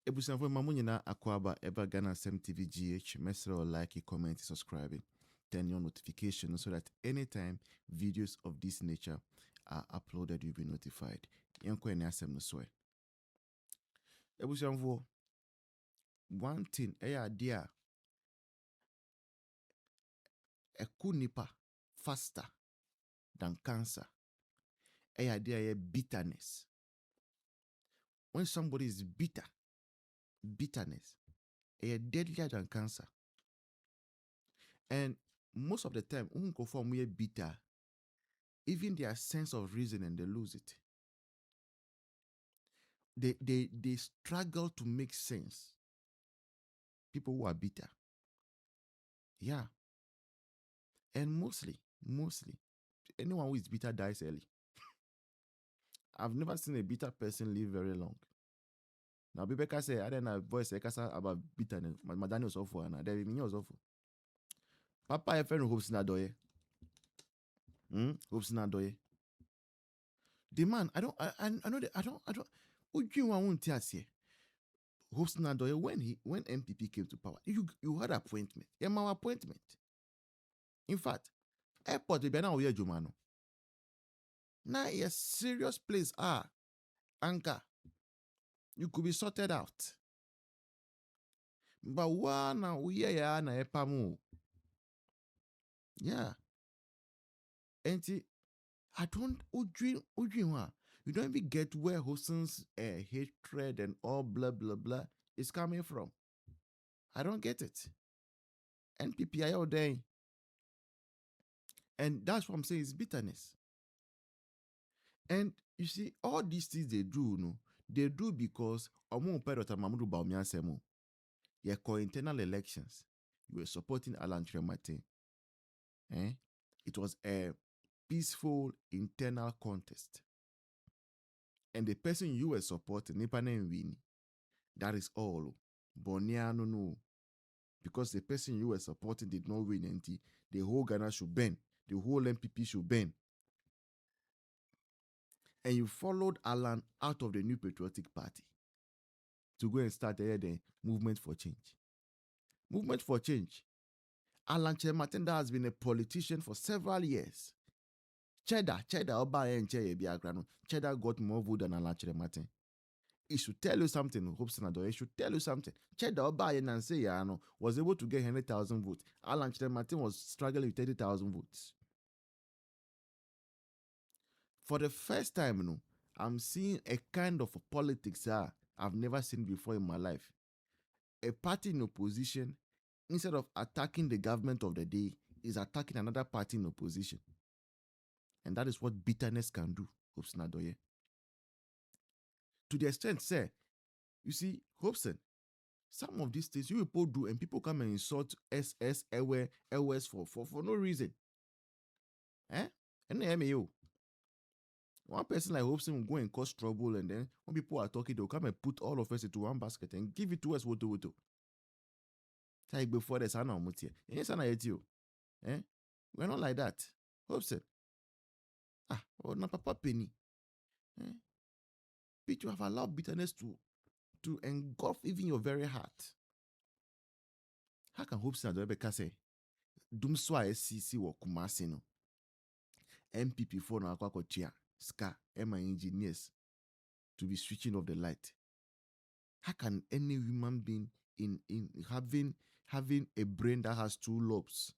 Ebusanfo mamu nyina akwaba eba Ghana Sem TV GH. Mesro like, comment, subscribing, turn your notification so that anytime videos of this nature are uploaded, you'll be notified. Yanko ene asem no so. Ebusanfo, one thing eya dia eku nipa faster than cancer. Eya dia bitterness. When somebody is bitterness, eya deadlier than cancer. And most of the time, when bitter, even their sense of reasoning, they lose it. They struggle to make sense. People who are bitter. Yeah. And mostly, anyone who is bitter dies early. I've never seen a bitter person live very long. Now, people can say, I don't know, voice about bitterness. My Daniel was awful, and David was awful. Papa, I friend Hopeson Adorye. Hopeson Adorye. The man, I know that I don't. What you want to say? Hopeson Adorye, when MPP came to power, you had appointment. Yeah, my appointment. In fact, airport be now here Jumano. Now a serious place anchor. You could be sorted out. But one now we ya na epamu. Yeah. And I don't you don't even get where Hoson's hatred and all blah blah blah is coming from. I don't get it. NPP all day. And that's what I'm saying is bitterness. And you see, all these things they do, they do because you internal elections. You were supporting Alan Martin. It was a peaceful internal contest. And the person you were supporting, Nipane win. That is all. Bonia no. Because the person you were supporting did not win, and the whole Ghana should burn. The whole MPP should burn. And you followed Alan out of the New Patriotic Party to go and start the movement for change. Movement for change. Alan Martin has been a politician for several years. Cheddar got more vote than Alan Martin. It should tell you something, Hopeson Adorye. It should tell you something. Cheddar and say was able to get 100,000 votes. Alan Martin was struggling with 30,000 votes. For the first time, I'm seeing a kind of politics I've never seen before in my life. A party in opposition, instead of attacking the government of the day, is attacking another party in opposition. And that is what bitterness can do, Hopeson Adorye. To the extent, say, you see, Hopeson, some of these things you people do, and people come and insult SS LS for no reason. And you. One person like Hopeson will go and cause trouble, and then when people are talking, they'll come and put all of us into one basket and give it to us. Woto. Take before the sana omutie. Yes, sana you. We're not like that. Hopeson. Na papa penny. But you have allowed bitterness to engulf even your very heart. How can Hopeson Adorye say, Dum swa SCC wo Kumasi no? MPP for no akwa chia ska my engineers to be switching off the light. How can any human being in having a brain that has two lobes,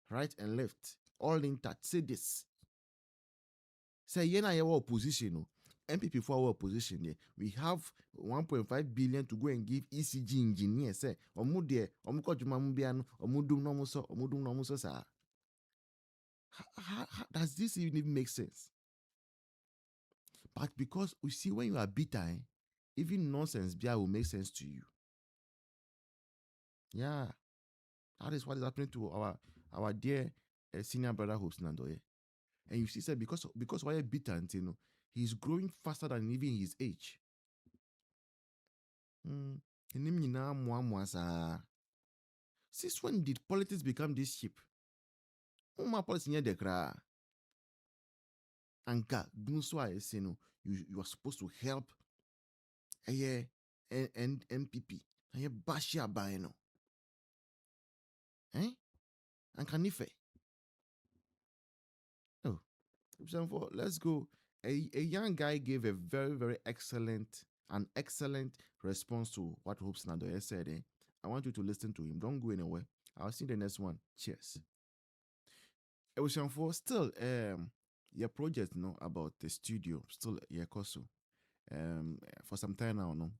right and left, all intact, say this? Say yena yewa opposition no. MPP for our opposition there. We have 1.5 billion to go and give ECG engineers. Say omu there, omu ko juma mu bia no, omu dum no so sa. How does this even make sense? But because we see when you are bitter, even nonsense bia will make sense to you. Yeah, that is what is happening to our dear senior brother Hopeson Adorye. And you see, say because why bitter, he's growing faster than even his age. Since when did politics become this cheap? Anka, you are supposed to help and MPP. And you bash your buying. Eh? And can you Oh, let's go. A young guy gave a very, very excellent response to what Hopeson Adorye said. I want you to listen to him. Don't go anywhere. I'll see the next one. Cheers. Still, your project, about the studio, still, so. For some time now,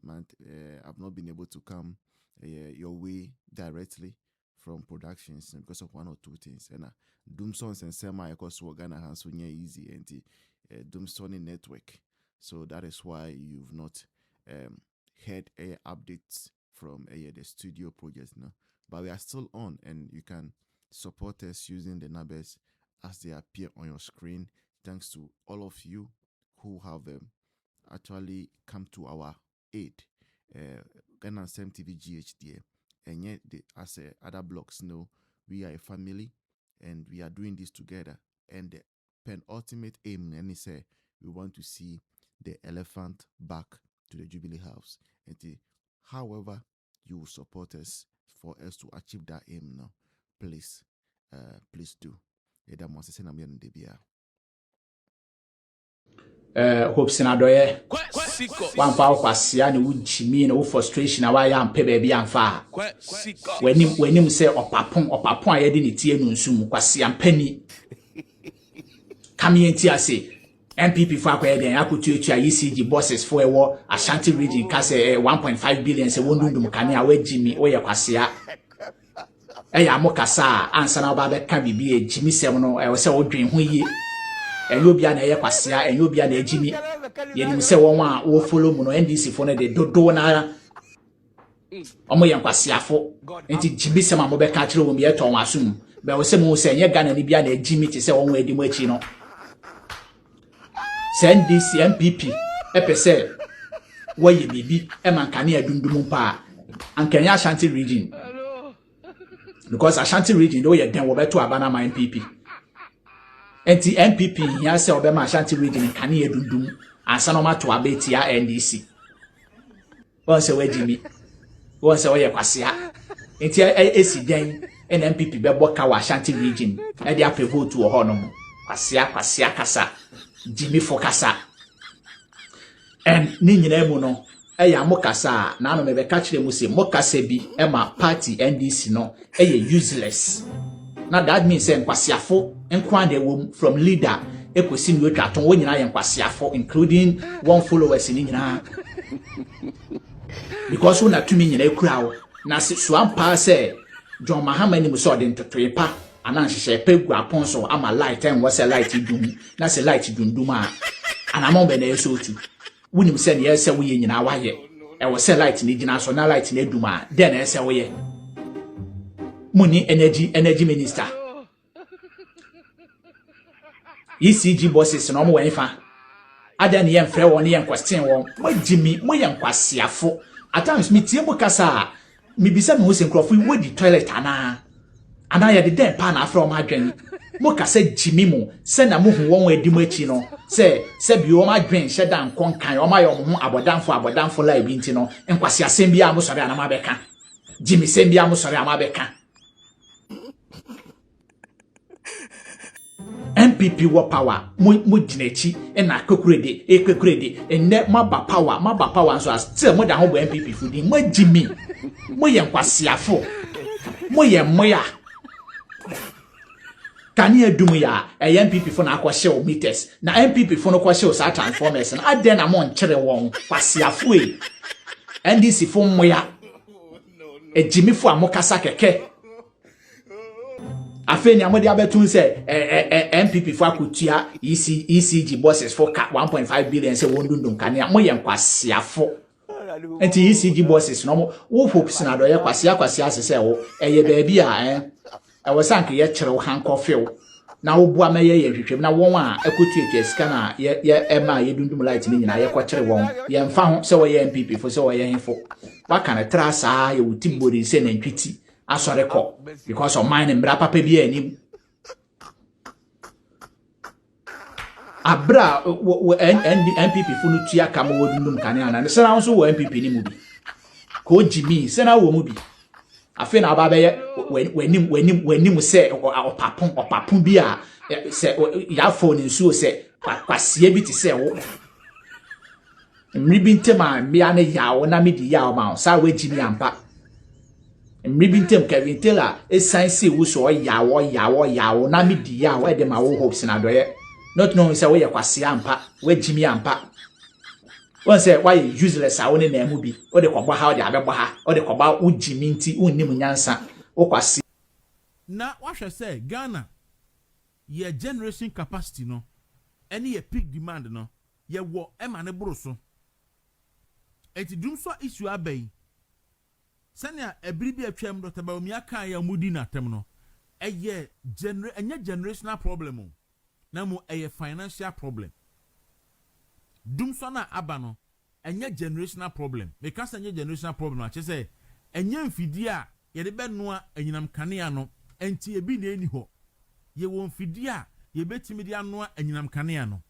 I've not been able to come your way directly from productions because of one or two things. And Doomsons and Sema so Ghana has so easy and Doomsony network. So that is why you've not heard updates from the studio project now. But we are still on, and you can support us using the numbers as they appear on your screen. Thanks to all of you who have actually come to our aid. Ghana TV GHD, and yet as other blocks know, we are a family and we are doing this together. And the penultimate aim, and he say, we want to see the elephant back to the Jubilee House. And however you will support us for us to achieve that aim now, please do. Hopeson Adorye wamfa kwasia ne wunchimi ne wo frustration awa ya ampe ba bia amfa wanim se opapon ayede ne tie no nsum kwasia mpani kamienti ase MPP for akwede yakutuatua ECG bosses for ewo Ashanti region ka se 1.5 billion se wondundum kane awagimi wo ye kwasia eya amokasa ansa na oba be ka bibie jimi sem no e wo se wodwen ho yi Enyobia na ye kwasia enyobia na ejimi yenim se won a wo follow mu no NDC fo no de dodo na omo ye kwasiafo enti jimi se ma mo be ka kire wo mi ye ton wasum be wo se mu se nye Ghana ni bia na ejimi ti se won edi mu achi no se NDC MPP epese wo ye bibi e man kane adundum pa ankanya Ashanti region because Ashanti region do ye den wo beto abana ma MPP enti MPP ya se obema Ashanti region kane edundum ansa no mato abeti ya NDC won se wajimi won se oye kwasia enti esi den en MPP bebo ka wa Ashanti region e dia vote wo honom kwasia kasa jimi fokasa en ni nyina mu no eya mokasa na no mebe ka kire mu se mokasa bi e ma party NDC no useless. Now that means nkwasiafo nkwa de wom from leader ekosi no twaton wo nyina ye nkwasiafo including one followers ni nyina because una tumi nyina ekura wo na so ampa se John Mahama ni muso de ntotoepa ana nhyehyɛ pegu aponso ama light and was a light dum na se light dundum a anamon be na yeso otu wunim se ne yese wo ye nyina waye e wo se light ni gyina so na light na dum a den na yese wo ye Muni energy minister. ECG bosses no mo wenfa. Adan ye mfre won ye question won. Mo jimi mo ye nkwasiafo. At times me tie mo kasa me bisa me ho se nkrofo wo di toilet ana ye de den pa na afro ma adwen. Mo kasa jimi mo se na mo hu won adi mo achi no. Se bi o ma adwen hye dan konkan o ma ye mo ho abodanfo la bi nti no. Nkwasiasem bia mo sori ana ma beka. Jimi sem bia mo sori ama beka. MPP wo power mo ginechi na kwekurede enne maba power so as still mo da ho bo MPP fudi mo jimi mo ye nkwasiafo mo ye moya kani edum ya MPP fo na akwhye meters na MPP fo no kwhye sa transformers na aden na mo nkyere won kwasiafo NDC fo moya ejimi fo amokasa keke afeni amodi abetun se MPP for akutua ECG bosses for 1.5 billion se wondundum kane mo ye nkwasiafo enti ECG bosses no wo Hopeson Adorye kwasia se wo eye baabi a e wo sank ye kyerɛ hankɔfew na wo bua meye ye hwehwem na won a akutua sika na ye ema ye dundum light ni nyina ye kɔkyere won ye mfa ho se wo ye MPP fo se wo ye hemfo waka na tra saa ye wutibori se na ntwiti asoreko because of mine mbra papa bi anim abra NPP funu tua kama wodundum kanea na se na nso wo NPP ni mu bi ko Jimmy se na wo mu bi afi na aba beye wanim se opapon bi a se ya phone nsuo se kwasie bi ti se wo mribi ntema mbia na yawo na medi yawo ma sa we Jimmy ampa mribi ntem Kevin Taylor esan se wo so yawo na medi yawo e de ma wo Hopeson Adorye not knowing say we kwasie ampa we Jimmy ampa won say why useless a woni na mu bi o de kwogba ha o de abegba ha o de kwogba wo Jimmy nti wonnim nyansa wo kwasie na wahwe say Ghana ye generation capacity no any ye peak demand no ye wo ema ne boro so eti dum so issue abai sania ebiribi atwam do taba omi aka ya mudi na tem no eye generational problem o na mo eye financial problem dum so na aba no enye generational problem because enye generational problem a chese enye mfidi a ye de be noa anyinam kanea no enti ebi na eni ho ye wo mfidi a ye betimi de anoa anyinam kanea no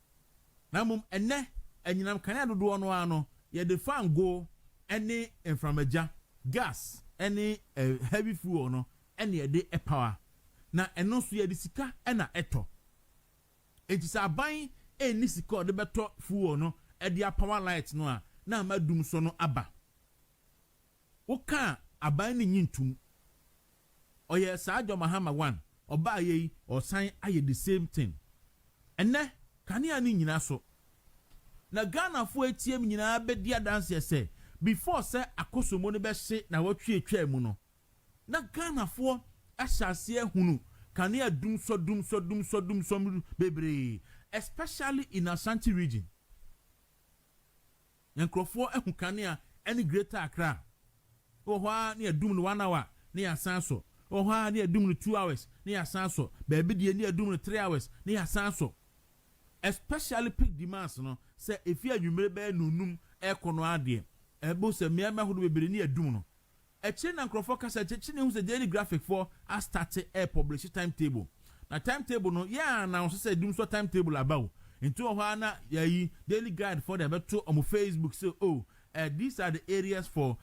na mom enne anyinam kanea dodo no ano ye de fango any inframaja gas any heavy fuel no any ye de power na eno so ye de sika na eto enti sa ban eni sika de beto fuel no e de power light no a na amadum so no aba wo ka aban ni nyintum oye sa ajo mahama 1 oba ye osan aye the same thing enne kanea ni nyina so na Ghana fo etiem nyina be dia dance say before say akosomo ne be hye na watwe etwa mu no na Ghana fo ahyase ehunu kanea dum so bebre especially in Ashanti region yankrofo ehu kanea any greater Accra ohwa na dum no 1 hour na yasan so ohwa na dum no 2 hours na yasan so baby die na dum no 3 hours na yasan so especially peak demands no say if you adwumere be nunum ekono ade ebo se miama hodo bebre ni adum no eche na nkrofo kasa eche ne hu se daily graphic for a start a publish timetable na timetable no ya na so say dum so timetable about into ohwa na yayi daily guide for the beto on Facebook say these are the areas for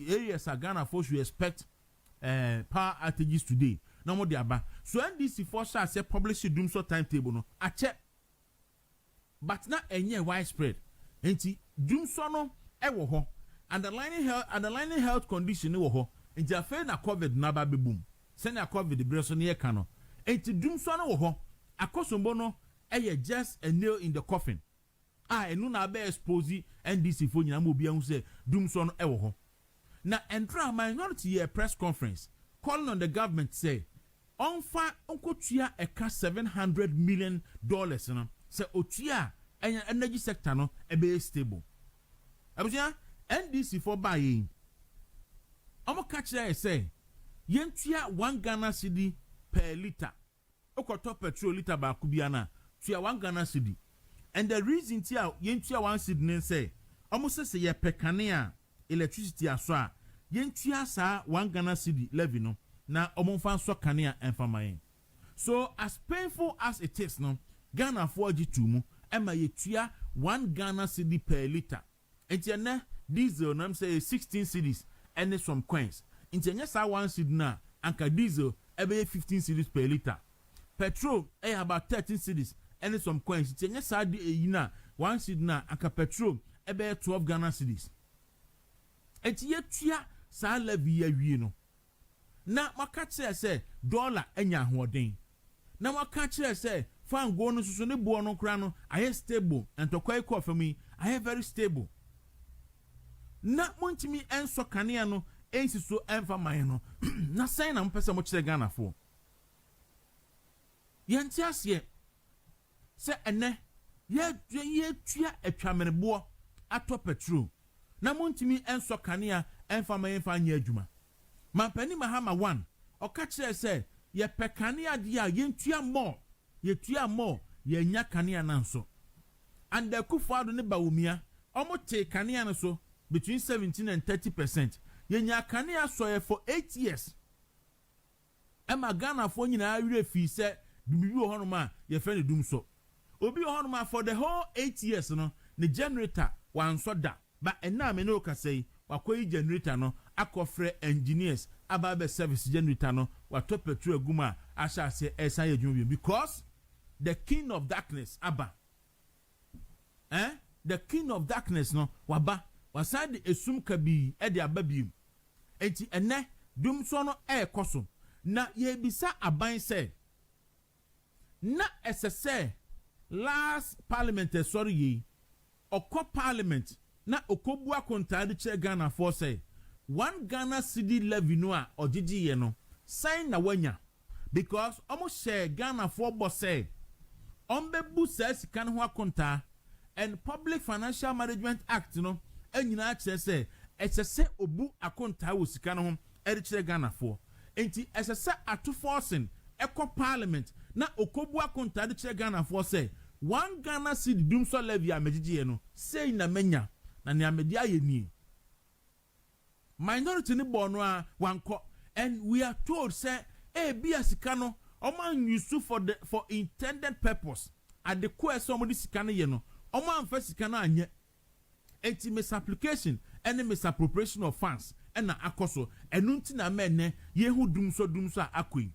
areas are Ghana for should expect power outages today no more aba so NDC for shall say publish dum so timetable no a check but na enye widespread enti dum so no e wo ho underlying health condition e wo ho enti afa na covid na ba bebum se na covid bre so ne ka no enti dum so no wo ho akosombo no e just a nail in the coffin enu na be expose NDC for nyina mo bia hu se dum so no e wo ho na entra minority press conference calling on the government say onfa onkotua eka $700 million no say otua energy sector no e be stable abuja NDC for buy omo catch there say yentua 1 Ghana cedi per liter okoto petrol liter ba kubia na tua 1 Ghana cedi and the reason tia yentua 1 cedi ne say omo say ye pekane electricity aso a yentua sa 1 Ghana cedi levy no na omonfa so kanea enfamayen so as painful as it is no Ghana for G2 mu ema yetua 1 Ghana cedi per liter entiene diesel na say 16 cedis and some coins entiene sa 1 cedi na anka diesel ebe 15 cedis per liter petrol about 13 cedis and some coins entiene sa di eyina 1 cedi na anka petrol ebe 12 Ghana cedis enti yetua sa levy awie no na maka say dollar enya hoden na maka say fan go no susu ne bo no kra no aye stable entokwa iko afami aye very stable na montimi enso kanea no ensi so enfa man no na sai na mpese mo kire Ghana fo yenti ase se ene ye tua atwamenebo ato petrol na montimi enso kanea enfa man enfa anya adwuma mampani mahama 1 oka kire se ye pekanea dia yentua more yetua more ye nya kanea nanso and the kufado ne bawumia omo te kanea no so between 17 and 30% ye nya kanea so for 8 years ema Ghana fo nyina awie fi se bibi wo hono ma ye fe ne dum so obi wo hono ma for the whole 8 years no ne generator wan so da ba ena me no kasai wakoyi generator no akofre engineers about service generator no wato petrol aguma asha se esa ye dwum because the king of darkness aba the king of darkness no waba wasade esum kabi e de ababiem enti ene dum so no ekoso na ye bisa aban se na esese last parliament sorry ye okọ parliament na okobu akontade che Ghana for say 1 Ghana cedi levy no a ogigi ye no sign na wanya because almost share Ghana for boss say ombebu say sika no ho akonta and Public Financial Management Act no enyina kire say esese obu akonta wo sika no ho eri kire Ghana for enti esese ato forcing ekọ parliament na okobu akontade kire Ghana for say 1 Ghana cedi dum so levy a megigi ye no say na menya na ne amedi aye ni minority ni bono a wanko and we are told say be asika no oman use for intended purpose at the quest somebody sika no ye no oman fa sika no anye enti misapplication and misappropriation of funds and na akoso enunti na menne ye hu dum so akoi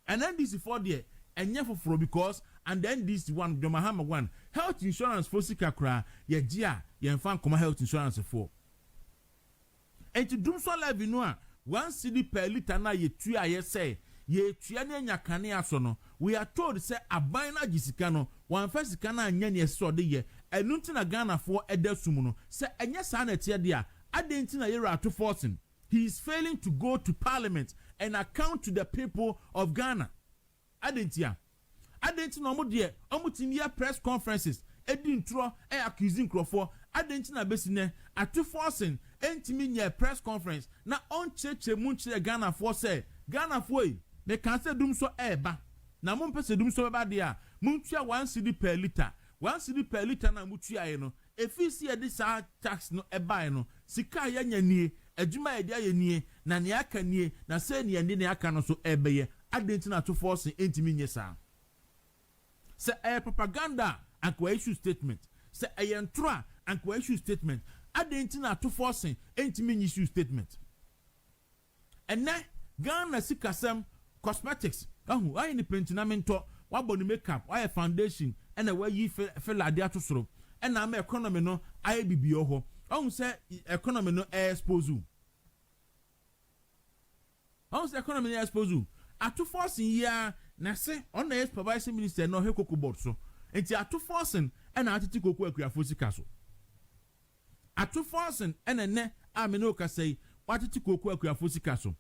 and then this for there enye for because and then this one the Mahama one health insurance for sika kra ye gia ye fan koma health insurance for enti dum so levy no a 1 cedi per liter na ye tua ye say ye tua na nya kane aso no we are told say aban na gisika no wan fa sika na anya ne so de ye enunti na Ghana for edasum no say enye sa na tie de a adenti na ye rato forcing he is failing to go to parliament and account to the people of Ghana adenti no mo de omutimi press conferences edintro accusing crofo adenti na besine ato forcing entimi nya press conference na on cheche munchire Ghana for say Ghana for me kan say dum so eba na mo mpese dum so eba de a muntua 1 cedi per liter 1 cedi per liter na mutua ye no efisi e de sa tax no eba no sika ya nya nie adwuma ye de aye nie na ne aka nie na say ne ne aka no so ebeye adenti na to force entimi nye sa say propaganda and issue statement say entro and issue statement adenti na to forcing entimi issue statement and na Ghana sikasem cosmetics ayi ni pentinamento wabo ni makeup ayi foundation and na wayi felade atosoro and na economy no ayi bibio ho say economy no expose say economy no expose ato forcing ya na say on the supervising minister no hekoko board so enti ato forcing and na atiti koku akuafo sika so ato forcing ene ne ameno ka say watiti koku akuafo sika so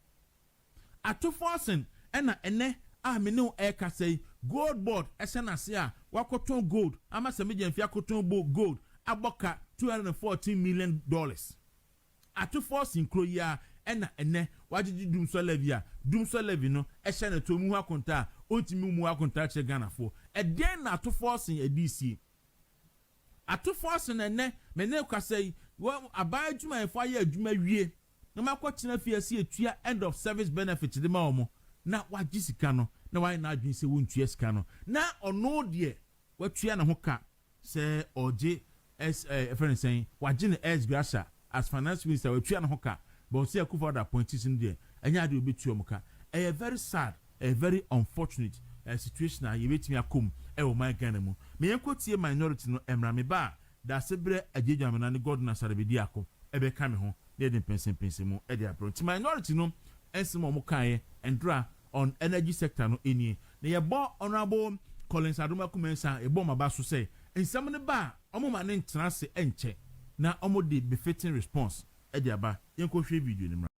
ato forcing ena ene ameno e ka say gold board esena se a wakoton gold ama se meje mfia koton gold aboka $214 million ato forcing kro ya ena ene wajiji dum so levy no ehye na to mu akonta ontimi mu akonta che Ghana for e den na ato forcing edisi ato forcing ene mene ka say aba adwuma efo aye adwuma wie na makwachina fiase etua end of service benefit de ma omo na wagisika no na why na adwin se wontua sika no na ono de watua na ho ka se oje friend saying wagine s grasha as finance minister watua na ho ka but see akufa that point is in there anya de obetua mo ka very sad very unfortunate situation a yebetimi akom o my Ghana mu me yenkotie minority no emrame ba da sebre agejamana ne god na sarebedi akọ ebe ka me ho na de pensen mu e de approach minority no ensemo mo kan endra on energy sector no eni na ye bo honorable Collins Adoma Kumensa e bo maba so say ensam ne ba omo ma ne ntrase enche na omo de befitting response e de aba yenko hwe video ni